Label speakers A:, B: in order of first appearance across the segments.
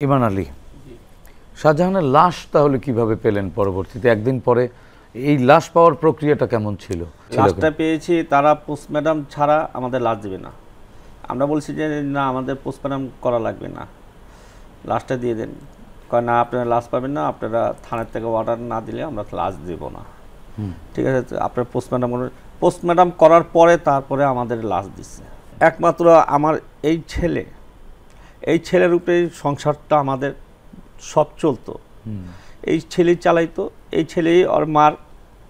A: ইমান আলী, শাহজাহানের লাশ তাহলে কিভাবে পেলেন পরবর্তীতে? একদিন পরে এই লাশ পাওয়ার প্রক্রিয়াটা কেমন ছিল?
B: লাশটা পেয়েছি, তারা পোস্টমর্টম ছাড়া আমাদের লাশ দেবে না। আমরা বলছি যে না, আমাদের পোস্টমর্টম করা লাগবে না, লাশটা দিয়ে দেন। কয় না, আপনারা লাশ পাবেন না, আপনারা থানার থেকে অর্ডার না দিলে আমরা লাশ দেব না। ঠিক আছে, আপনার পোস্টমর্টম করার পরে তারপরে আমাদের লাশ দিচ্ছে। একমাত্র আমার এই ছেলের উপরে সংসারটা আমাদের সব চলতো। এই ছেলেই চালাইতো, এই ছেলেই ওর মার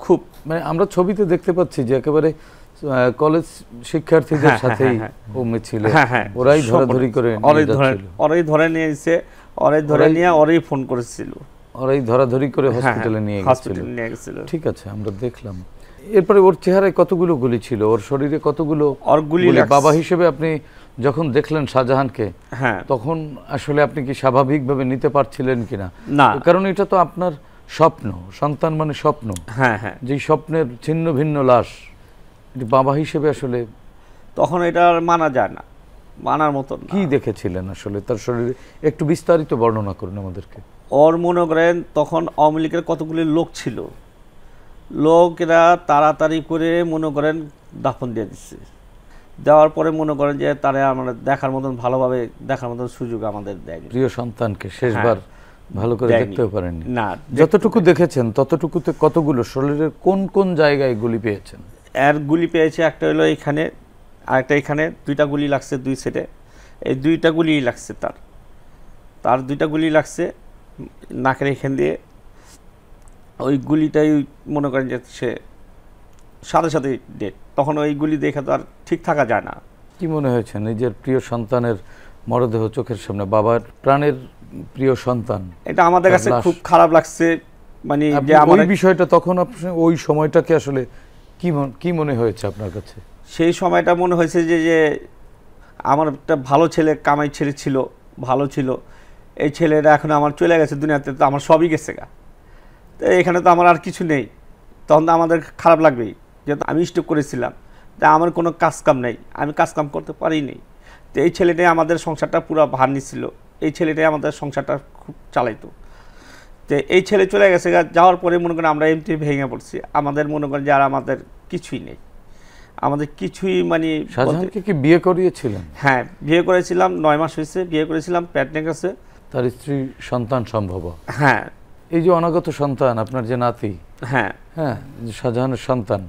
B: খুব,
A: মানে আমরা ছবিতে দেখতে পাচ্ছি যে একেবারে কলেজ শিক্ষার্থীদের সাথেই ও ছিল, ওরাই ধরাধরি করে
B: ওরাই ধরে নিয়েছে, ওরাই ধরে নিয়ে ওরাই ফোন করেছিল,
A: ওরাই ধরাধরি করে হসপিটালে নিয়ে গেছিল। ঠিক আছে, আমরা দেখলাম। এরপরে ওর চেহারায় কতগুলো গুলি ছিল, ওর শরীরে কতগুলো গুলি? বাবা হিসেবে আপনি যখন দেখলেন শাহজাহানকে, তখন আসলে আপনি কি স্বাভাবিকভাবে নিতে পারছিলেন কিনা?
B: না,
A: কারণ এটা তো আপনার স্বপ্ন, সন্তান মানে স্বপ্ন। যে স্বপ্নের ছিন্ন ভিন্ন লাশ, বাবা হিসেবে আসলে
B: তখন এটা মানা যায় না, মানার মতো।
A: কি দেখেছিলেন আসলে তার শরীরে? একটু বিস্তারিত বর্ণনা করুন আমাদেরকে।
B: ওর মনে করেন তখন আওয়ামী লীগের কতগুলি লোক ছিল, লোকেরা তাড়াতাড়ি করে মনে করেন দাফন দিয়ে দিচ্ছে। দেওয়ার পরে মনে করেন যে তারা আমরা দেখার মতন, ভালোভাবে দেখার মতন সুযোগ আমাদের দেয়।
A: প্রিয় সন্তানকে শেষবার ভালো করে দেখতেও পারেননি না। যতটুকু দেখেছেন ততটুকুতে কতগুলো শরীরের কোন কোন জায়গায় গুলি পেয়েছেন?
B: এর গুলি পেয়েছে একটা হলো এখানে, আরেকটা এখানে, দুইটা গুলি লাগছে দুই সাইডে। এই দুইটা গুলি লাগছে তার দুইটা গুলি লাগছে নাকের এখান দিয়ে। ওই গুলিটাই মনে করেন যে সে সাথে সাথে ডেট। তখন ওই গুলি দেখে তো আর ঠিক থাকা যায় না।
A: কি মনে হয়েছে নিজের প্রিয় সন্তানের মরদেহ চোখের সামনে, বাবার প্রাণের প্রিয় সন্তান?
B: এটা আমাদের কাছে খুব খারাপ লাগছে। মানে যে
A: ওই বিষয়টা তখন আপনি ওই সময়টাকে আসলে কি মনে হয়েছে আপনার কাছে?
B: সেই সময়টা মনে হয়েছে যে আমার একটা ভালো ছেলে, কামাই ছেলে ছিল, ভালো ছিল। এই ছেলেটা এখন আমার চলে গেছে দুনিয়াতে, তো আমার সবই গেছে গা। তো এখানে তো আমার আর কিছু নেই। তখন তো আমাদের খারাপ লাগবেই, যেহেতু আমি স্টক করেছিলাম, তা আমার কোনো কাজকাম নেই, আমি কাজকাম করতে পারিনি। তো এই ছেলেটাই আমাদের সংসারটা পুরো ভার নিচ্ছিল, এই ছেলেটাই আমাদের সংসারটা খুব চালাইতো। তো এই ছেলে চলে গেছে, যাওয়ার পরে মনে করেন আমরা এমনি ভেঙে পড়ছি। আমাদের মনে করেন যে আর আমাদের কিছুই নেই, আমাদের কিছুই। মানে
A: শাহজাহানকে কি বিয়ে করিয়েছিলেন?
B: হ্যাঁ, বিয়ে করেছিলাম, 9 মাস হয়েছে বিয়ে করেছিলাম, প্রেগন্যান্ট আছে।
A: তার স্ত্রী সন্তান সম্ভব?
B: হ্যাঁ।
A: এই যে অনাগত সন্তান, আপনার যে নাতি,
B: হ্যাঁ,
A: শাহজাহানের সন্তান,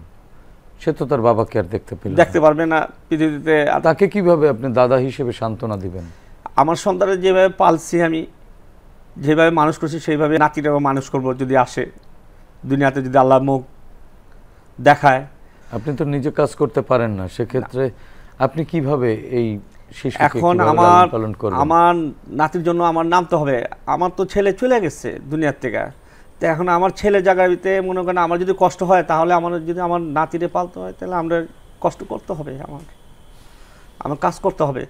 A: সে তো তার বাবাকে আর
B: দেখতে পারবে না পৃথিবীতে।
A: তাকে কিভাবে আপনি দাদা হিসেবে সান্ত্বনা দিবেন?
B: আমার সন্তানের যেভাবে পালছি, আমি যেভাবে মানুষ করছি সেইভাবে নাতিটাও মানুষ করবো যদি আসে দুনিয়াতে, যদি আল্লাহ মুখ দেখায়।
A: আপনি তো নিজে কাজ করতে পারেন না, সেক্ষেত্রে আপনি কিভাবে এই শিশুকে
B: এখন আমার নাতির জন্য আমার নামতে হবে। আমার তো ছেলে চলে গেছে দুনিয়ার থেকে, তো এখন আমার ছেলে জায়গাতে মনে করেন আমার যদি কষ্ট হয়, তাহলে যদি আমার নাতিরে পালতে হয়, তাহলে আমরা কষ্ট করতে হবে, আমার কাজ করতে হবে।